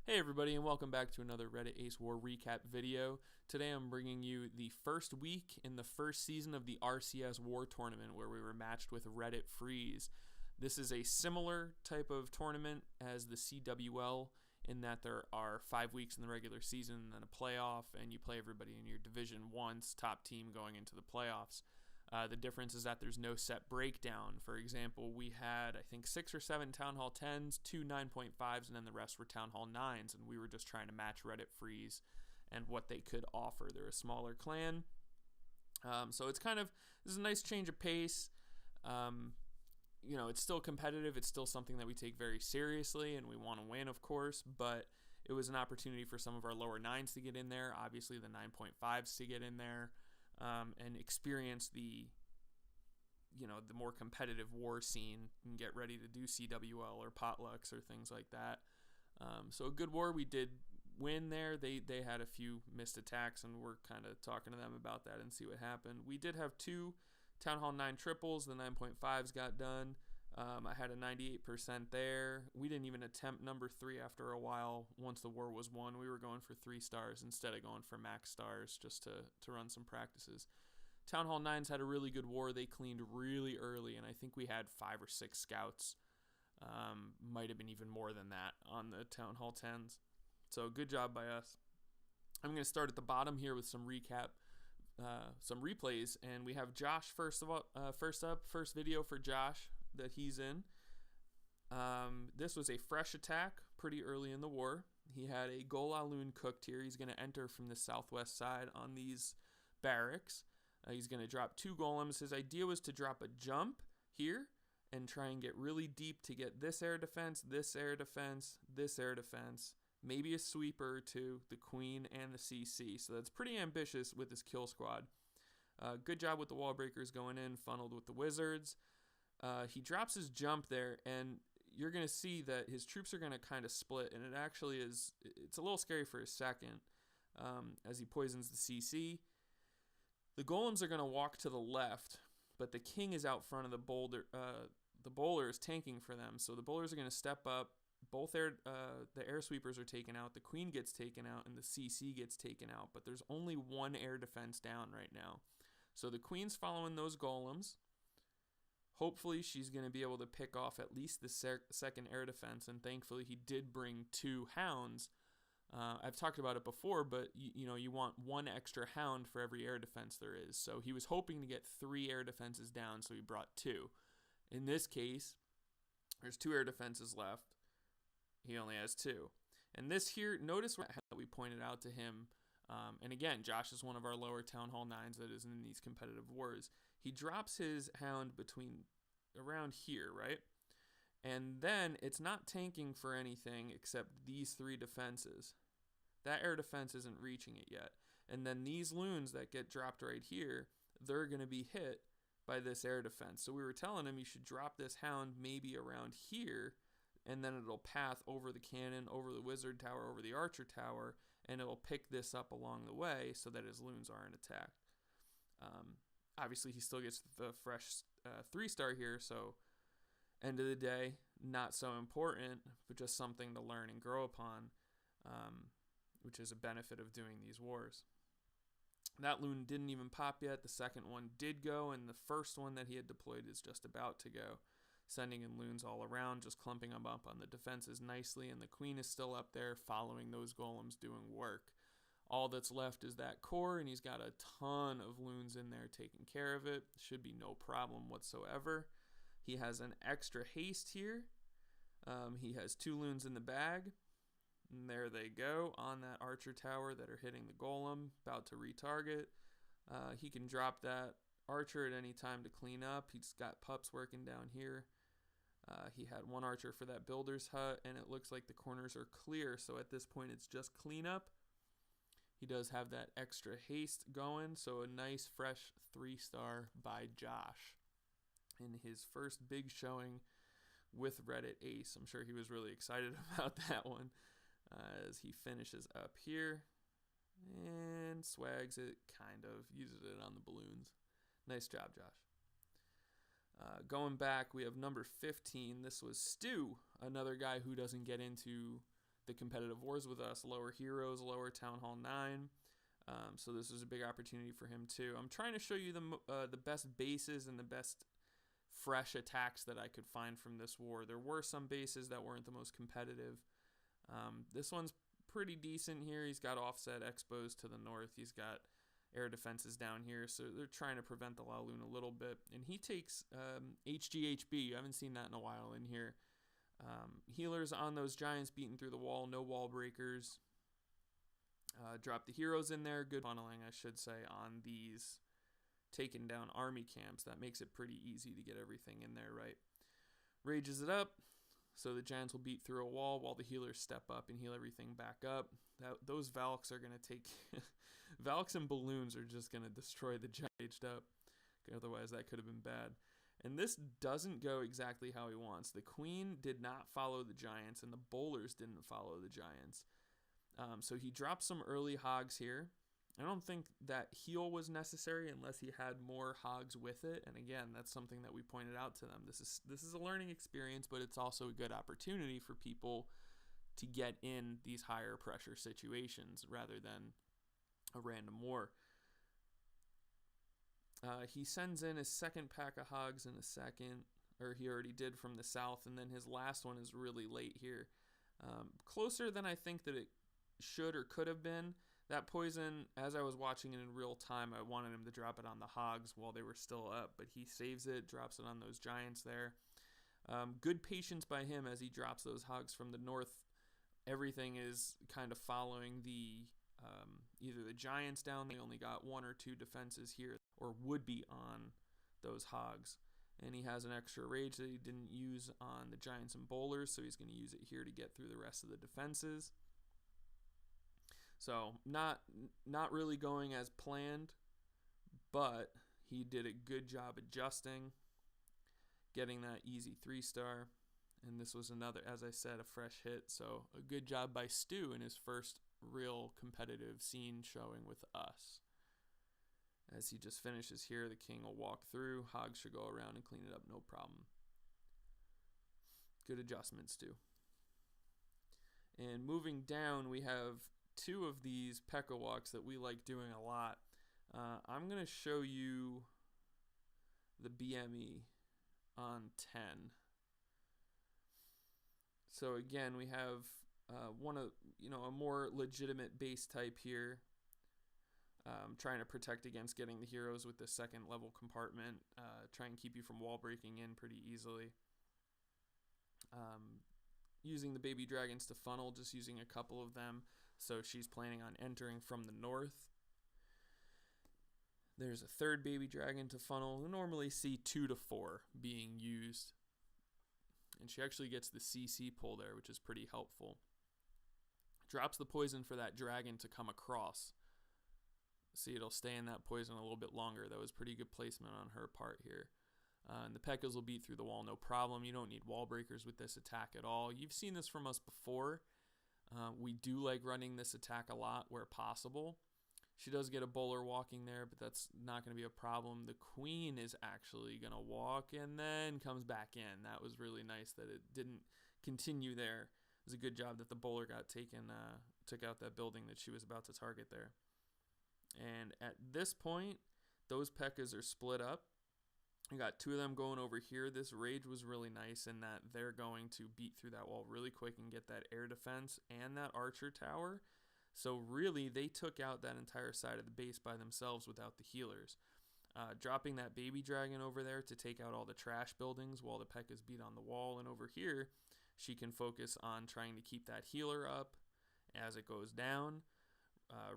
Hey everybody, and welcome back to another RCS War recap video. Today I'm bringing you the first week in the first season of the RCS War Tournament, where we were matched with Reddit Freeze. This is a similar type of tournament as the CWL in that there are 5 weeks in the regular season and then a playoff, and you play everybody in your division once, top team going into the playoffs. The difference is that there's no set breakdown. For example, we had, I think, 6 or 7 Town Hall 10s, 2 9.5s, and then the rest were Town Hall 9s, and we were just trying to match Reddit Freeze and what they could offer. They're a smaller clan. So it's this is a nice change of pace. It's still competitive. It's still something that we take very seriously, and we want to win, of course, but it was an opportunity for some of our lower 9s to get in there, obviously the 9.5s to get in there. And experience the more competitive war scene and get ready to do CWL or potlucks or things like that. So a good war. We did win there. They had a few missed attacks, and we're kind of talking to them about that and see what happened. We did have 2 Town Hall 9 triples. The 9.5s got done. I had a 98% there. We didn't even attempt number 3 after a while. Once the war was won, we were going for 3 stars instead of going for max stars just to run some practices. Town Hall 9s had a really good war. They cleaned really early, and I think we had 5 or 6 scouts. Might have been even more than that on the Town Hall 10s. So good job by us. I'm going to start at the bottom here with some recap. Some replays, and we have Josh first video for Josh that he's in. This was a fresh attack pretty early in the war. He had a Gola loon cooked here. He's going to enter from the southwest side on these barracks. He's going to drop 2 golems. His idea was to drop a jump here and try and get really deep to get this air defense, this air defense, this air defense, maybe a sweeper or 2, the queen and the CC. So that's pretty ambitious with his kill squad. Good job with the wall breakers going in, funneled with the wizards. He drops his jump there, and you're going to see that his troops are going to kind of split, and it's a little scary for a second as he poisons the CC. The golems are going to walk to the left, but the king is out front of the boulder. The bowler is tanking for them, so the bowlers are going to step up. Both the air sweepers are taken out, the queen gets taken out, and the CC gets taken out, but there's only 1 air defense down right now. So the queen's following those golems. Hopefully she's going to be able to pick off at least the second air defense, and thankfully he did bring 2 hounds. I've talked about it before, but you want 1 extra hound for every air defense there is. So he was hoping to get 3 air defenses down, so he brought 2. In this case, there's 2 air defenses left. He only has 2. And this here, notice what we pointed out to him. And again, Josh is one of our lower Town Hall 9s that is in these competitive wars. He drops his hound around here, right? And then it's not tanking for anything except these 3 defenses. That air defense isn't reaching it yet. And then these loons that get dropped right here, they're going to be hit by this air defense. So we were telling him you should drop this hound maybe around here, and then it'll path over the cannon, over the wizard tower, over the archer tower, and it'll pick this up along the way so that his loons aren't attacked. Obviously, he still gets the fresh 3-star here, so end of the day, not so important, but just something to learn and grow upon, which is a benefit of doing these wars. That loon didn't even pop yet. The second one did go, and the first one that he had deployed is just about to go. Sending in loons all around, just clumping them up on the defenses nicely, and the queen is still up there following those golems doing work. All that's left is that core, and he's got a ton of loons in there taking care of it. Should be no problem whatsoever. He has an extra haste here. He has 2 loons in the bag. And there they go on that archer tower that are hitting the golem, about to retarget. He can drop that archer at any time to clean up. He's got pups working down here. He had 1 archer for that builder's hut, and it looks like the corners are clear, so at this point it's just cleanup. He does have that extra haste going, so a nice fresh 3-star by Josh in his first big showing with Reddit Ace. I'm sure he was really excited about that one as he finishes up here and swags it, kind of uses it on the balloons. Nice job, Josh. Going back, we have number 15. This was Stu, another guy who doesn't get into the competitive wars with us. Lower heroes, lower Town Hall 9. So this was a big opportunity for him too. I'm trying to show you the best bases and the best fresh attacks that I could find from this war. There were some bases that weren't the most competitive. This one's pretty decent here. He's got offset expos to the north. He's got air defenses down here, so they're trying to prevent the Laloon a little bit. And he takes HGHB. I haven't seen that in a while in here. Healers on those giants beating through the wall. No wall breakers. Drop the heroes in there. Good funneling, I should say, on these taken down army camps. That makes it pretty easy to get everything in there right. Rages it up, so the giants will beat through a wall while the healers step up and heal everything back up. Those Valks are going to take... Valks and balloons are just going to destroy the giant up. Otherwise, that could have been bad. And this doesn't go exactly how he wants. The queen did not follow the giants, and the bowlers didn't follow the giants. So he dropped some early hogs here. I don't think that heal was necessary unless he had more hogs with it. And again, that's something that we pointed out to them. This is a learning experience, but it's also a good opportunity for people to get in these higher pressure situations rather than a random war. He sends in his second pack of hogs in a second, or he already did from the south, and then his last one is really late here. Closer than I think that it should or could have been. That poison, as I was watching it in real time, I wanted him to drop it on the hogs while they were still up, but he saves it, drops it on those giants there. Good patience by him as he drops those hogs from the north. Everything is kind of following the either the giants down. They only got 1 or 2 defenses here, or would be on those hogs. And he has an extra rage that he didn't use on the giants and bowlers, so he's going to use it here to get through the rest of the defenses. So not really going as planned, but he did a good job adjusting, getting that easy 3-star. And this was another, as I said, a fresh hit. So a good job by Stu in his first real competitive scene showing with us. As he just finishes here, the king will walk through. Hogs should go around and clean it up, no problem. Good adjustments, Stu. And moving down, we have 2 of these Pekka Walks that we like doing a lot. I'm going to show you the BME on 10. So again, we have a more legitimate base type here. Trying to protect against getting the heroes with the second level compartment. Try and keep you from wall breaking in pretty easily. Using the baby dragons to funnel, just using a couple of them. So she's planning on entering from the north. There's a third baby dragon to funnel. We normally see 2 to 4 being used. And she actually gets the CC pull there, which is pretty helpful. Drops the poison for that dragon to come across. See, it'll stay in that poison a little bit longer. That was pretty good placement on her part here. And the Pekkas will beat through the wall, no problem. You don't need wall breakers with this attack at all. You've seen this from us before. We do like running this attack a lot where possible. She does get a bowler walking there, but that's not going to be a problem. The queen is actually going to walk and then comes back in. That was really nice that it didn't continue there. It was a good job that the bowler got took out that building that she was about to target there. And at this point, those Pekkas are split up. We got 2 of them going over here. This rage was really nice in that they're going to beat through that wall really quick and get that air defense and that archer tower. So really, they took out that entire side of the base by themselves without the healers. Dropping that baby dragon over there to take out all the trash buildings while the Pekkas beat on the wall. And over here, she can focus on trying to keep that healer up as it goes down.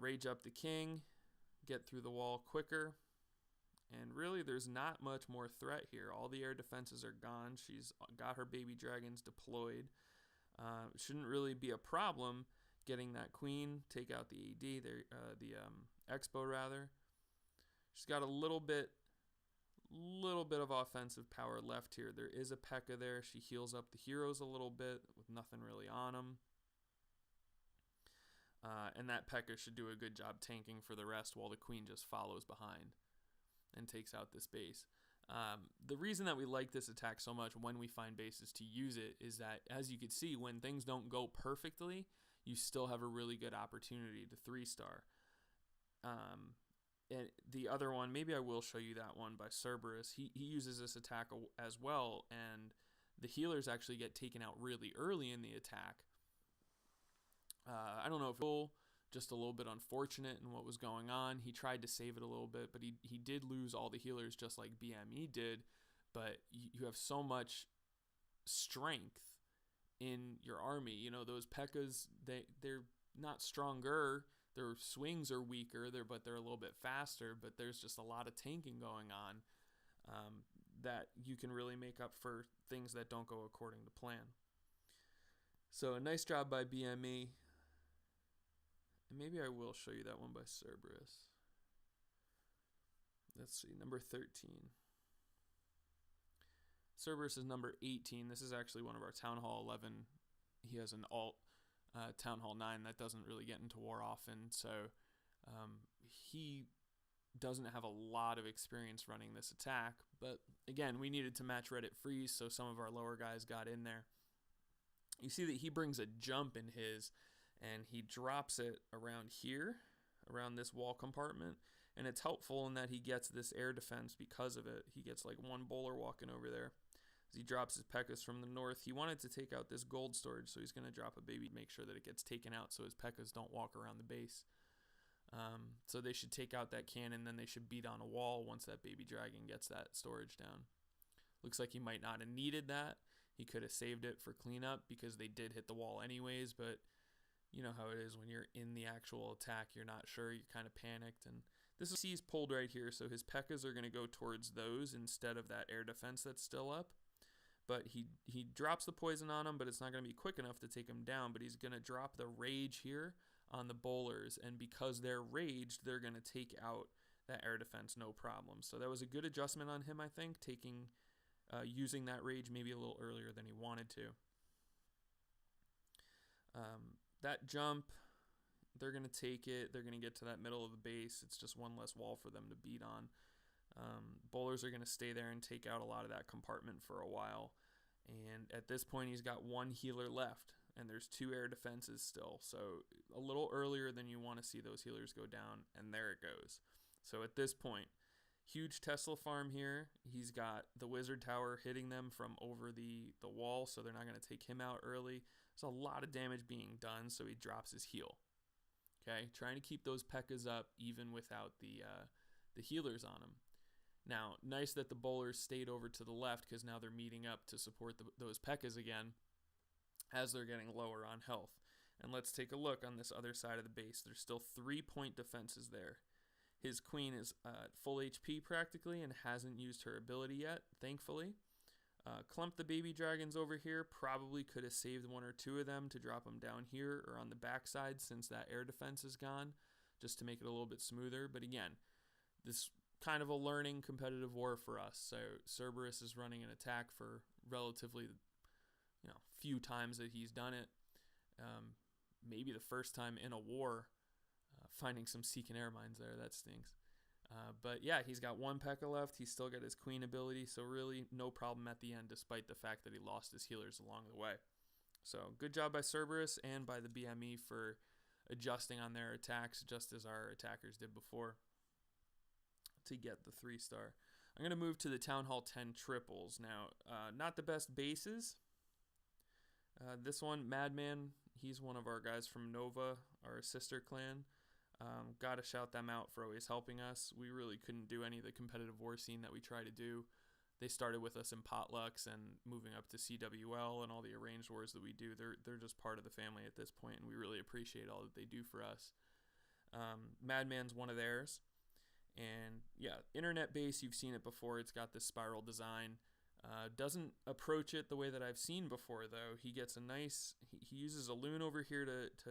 Rage up the king, get through the wall quicker. And really, there's not much more threat here. All the air defenses are gone. She's got her baby dragons deployed. Shouldn't really be a problem getting that queen, take out the AD, the Expo rather. She's got a little bit of offensive power left here. There is a Pekka there. She heals up the heroes a little bit with nothing really on them. And that Pekka should do a good job tanking for the rest while the queen just follows behind and takes out this base. The reason that we like this attack so much when we find bases to use it is that, as you can see, when things don't go perfectly, you still have a really good opportunity to 3-star. And the other one, maybe I will show you that one by Cerberus. He uses this attack as well, and the healers actually get taken out really early in the attack. I don't know if it was just a little bit unfortunate in what was going on. He tried to save it a little bit, but he did lose all the healers just like BME did. But you have so much strength in your army. You know, those Pekkas, they're not stronger. Their swings are weaker, but they're a little bit faster. But there's just a lot of tanking going on that you can really make up for things that don't go according to plan. So a nice job by BME. And maybe I will show you that one by Cerberus. Let's see, number 13. Cerberus is number 18. This is actually one of our Town Hall 11. He has an alt Town Hall 9 that doesn't really get into war often. So he doesn't have a lot of experience running this attack. But again, we needed to match Reddit freeze, so some of our lower guys got in there. You see that he brings a jump in his, and he drops it around here, around this wall compartment. And it's helpful in that he gets this air defense because of it. He gets like one bowler walking over there. As he drops his Pekkas from the north, he wanted to take out this gold storage, so he's going to drop a baby to make sure that it gets taken out so his Pekkas don't walk around the base. So they should take out that cannon, then they should beat on a wall once that baby dragon gets that storage down. Looks like he might not have needed that. He could have saved it for cleanup because they did hit the wall anyways, but you know how it is when you're in the actual attack, you're not sure, you're kind of panicked. And this is, he's pulled right here, so his Pekkas are going to go towards those instead of that air defense that's still up. But he drops the poison on him, but it's not going to be quick enough to take him down. But he's going to drop the rage here on the bowlers, and because they're raged, they're going to take out that air defense no problem. So that was a good adjustment on him, I think, using that rage maybe a little earlier than he wanted to. That jump, they're going to take it. They're going to get to that middle of the base. It's just one less wall for them to beat on. Bowlers are going to stay there and take out a lot of that compartment for a while. And at this point, he's got one healer left, and there's 2 air defenses still. So a little earlier than you want to see those healers go down, and there it goes. So at this point, huge Tesla farm here. He's got the wizard tower hitting them from over the wall, so they're not going to take him out early. There's a lot of damage being done, so he drops his heal. Okay, trying to keep those Pekkas up even without the healers on him. Now, nice that the bowlers stayed over to the left because now they're meeting up to support those Pekkas again as they're getting lower on health. And let's take a look on this other side of the base. There's still 3-point defenses there. His queen is full HP practically and hasn't used her ability yet, thankfully. Clump the baby dragons over here. Probably could have saved 1 or 2 of them to drop them down here or on the backside since that air defense is gone, just to make it a little bit smoother. But again, this kind of a learning competitive war for us. So Cerberus is running an attack for relatively, few times that he's done it. Maybe the first time in a war, finding some Seeking Air Mines there. That stinks. But yeah, he's got 1 Pekka left. He's still got his queen ability, so really no problem at the end, despite the fact that he lost his healers along the way. So good job by Cerberus and by the BME for adjusting on their attacks, just as our attackers did before, to get the 3-star. I'm going to move to the Town Hall 10 triples. Now, not the best bases. This one, Madman, he's one of our guys from Nova, our sister clan. Got to shout them out for always helping us. We really couldn't do any of the competitive war scene that we try to do. They started with us in potlucks and moving up to CWL and all the arranged wars that we do. They're just part of the family at this point, and we really appreciate all that they do for us. Madman's one of theirs. And yeah, internet base, you've seen it before. It's got this spiral design. Doesn't approach it the way that I've seen before, though. He gets he uses a loon over here to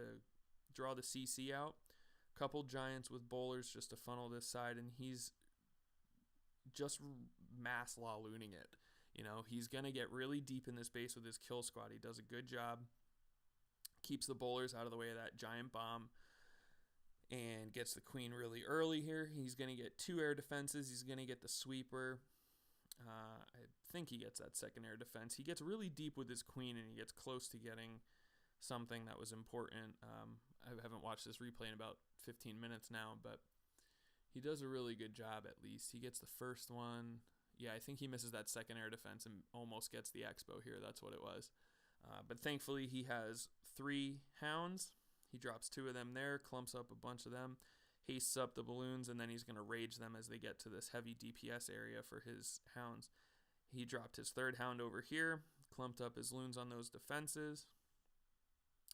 draw the CC out. Couple giants with bowlers just to funnel this side, and he's just mass law looning it. He's going to get really deep in this base with his kill squad. He does a good job. Keeps the bowlers out of the way of that giant bomb and gets the queen really early here. He's going to get 2 air defenses. He's going to get the sweeper. I think he gets that second air defense. He gets really deep with his queen, and he gets close to getting something that was important. I haven't watched this replay in about 15 minutes now, but he does a really good job at least. He gets the first one. Yeah, I think he misses that second air defense and almost gets the expo here. That's what it was. But thankfully, he has 3 hounds. He drops 2 of them there, clumps up a bunch of them, hastes up the balloons, and then he's going to rage them as they get to this heavy DPS area for his hounds. He dropped his 3rd hound over here, clumped up his loons on those defenses.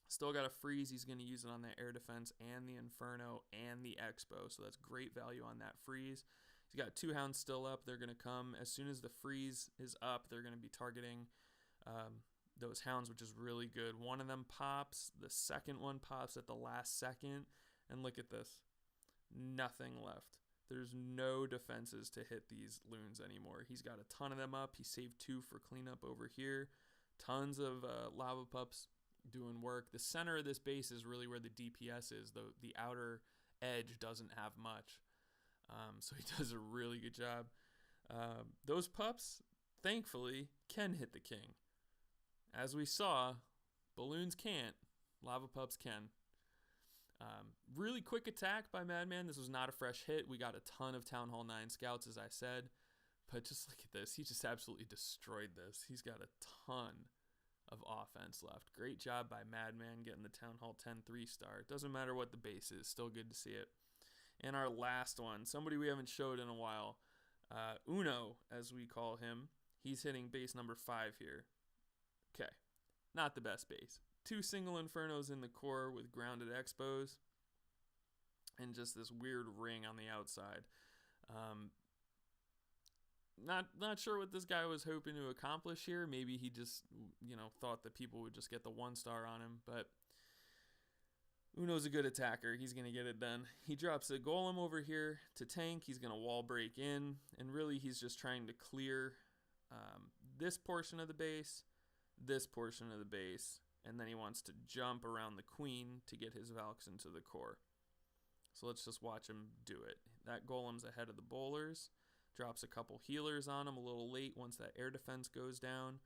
Still got a freeze. He's going to use it on the air defense and the Inferno and the Expo, so that's great value on that freeze. He's got 2 hounds still up. They're going to come. As soon as the freeze is up, they're going to be targeting those hounds, which is really good. One of them pops. The second one pops at the last second. And look at this. Nothing left. There's no defenses to hit these loons anymore. He's got a ton of them up. He saved 2 for cleanup over here. Tons of lava pups doing work. The center of this base is really where the DPS is. The outer edge doesn't have much. So he does a really good job. Those pups, thankfully, can hit the king. As we saw, balloons can't. Lava pups can. Really quick attack by Madman. This was not a fresh hit. We got a ton of Town Hall 9 scouts, as I said. But just look at this. He just absolutely destroyed this. He's got a ton of offense left. Great job by Madman getting the Town Hall 10 3-star. It doesn't matter what the base is. Still good to see it. And our last one, somebody we haven't showed in a while. Uno, as we call him. He's hitting base number 5 here. Okay. Not the best base. 2 single Infernos in the core with grounded expos. And just this weird ring on the outside. Not sure what this guy was hoping to accomplish here. Maybe he just, thought that people would just get the 1-star on him. But Uno's a good attacker. He's going to get it done. He drops a golem over here to tank. He's going to wall break in. And really, he's just trying to clear this portion of the base, this portion of the base, and then he wants to jump around the queen to get his Valks into the core. So let's just watch him do it. That golem's ahead of the bowlers. Drops a couple healers on him a little late once that air defense goes down.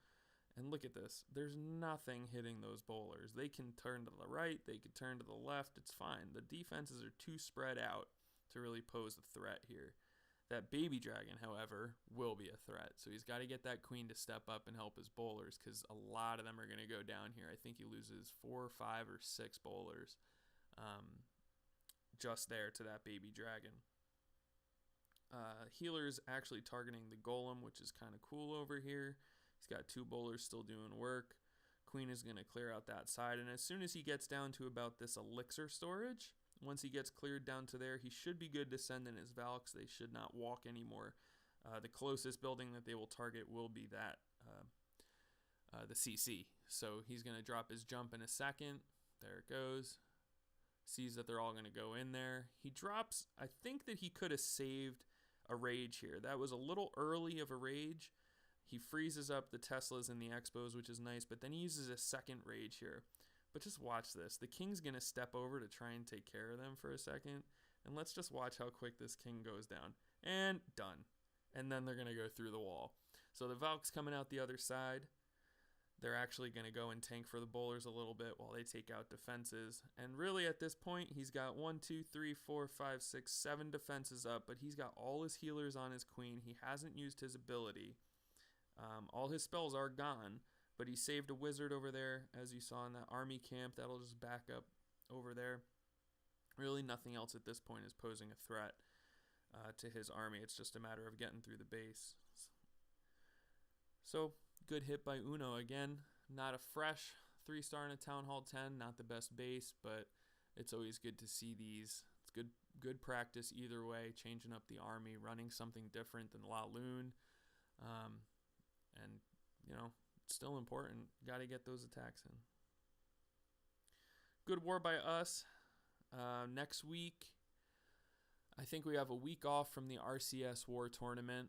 And look at this. There's nothing hitting those bowlers. They can turn to the right. They can turn to the left. It's fine. The defenses are too spread out to really pose a threat here. That baby dragon, however, will be a threat. So he's got to get that queen to step up and help his bowlers because a lot of them are going to go down here. I think he loses 4, 5, or 6 bowlers just there to that baby dragon. Healer's actually targeting the golem, which is kind of cool over here. He's got 2 bowlers still doing work. Queen is going to clear out that side. And as soon as he gets down to about this elixir storage, once he gets cleared down to there, he should be good to send in his Valks. They should not walk anymore. The closest building that they will target will be that, the CC. So he's going to drop his jump in a second. There it goes. Sees that they're all going to go in there. He drops, I think that he could have saved a rage here. That was a little early of a rage. He freezes up the Teslas and the Expos, which is nice, but then he uses a second rage here. But just watch this. The king's going to step over to try and take care of them for a second. And let's just watch how quick this king goes down. And done. And then they're going to go through the wall. So the Valk's coming out the other side. They're actually going to go and tank for the bowlers a little bit while they take out defenses. And really at this point, he's got 1, 2, 3, 4, 5, 6, 7 defenses up. But he's got all his healers on his queen. He hasn't used his ability. All his spells are gone. But he saved a wizard over there, as you saw in that army camp. That'll just back up over there. Really nothing else at this point is posing a threat to his army. It's just a matter of getting through the base. So, good hit by Uno again. Not a fresh 3-star in a Town Hall 10. Not the best base, but it's always good to see these. It's good practice either way. Changing up the army, running something different than La Lune. And, still important. Got to get those attacks in. Good war by us. Next week, I think we have a week off from the RCS War Tournament.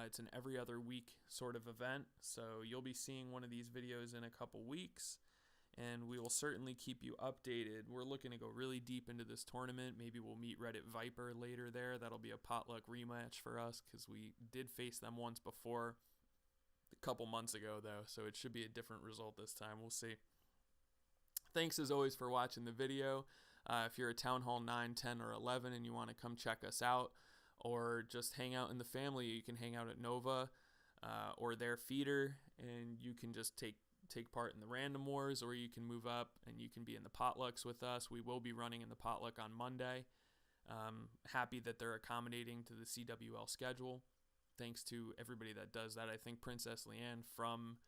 It's an every other week sort of event, so you'll be seeing one of these videos in a couple weeks. and we will certainly keep you updated. We're looking to go really deep into this tournament. Maybe we'll meet Reddit Viper later there. That'll be a potluck rematch for us because we did face them once before, a couple months ago, though, so it should be a different result this time. We'll see. Thanks, as always, for watching the video. If you're a Town Hall 9, 10, or 11 and you want to come check us out or just hang out in the family, you can hang out at Nova or their feeder, and you can just take part in the random wars, or you can move up and you can be in the potlucks with us. We will be running in the potluck on Monday. Happy that they're accommodating to the CWL schedule. Thanks to everybody that does that. I think Princess Leanne from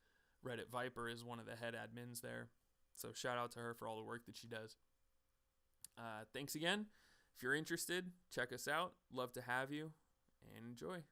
Reddit Viper is one of the head admins there. So shout out to her for all the work that she does. Thanks again. If you're interested, check us out. Love to have you, and enjoy.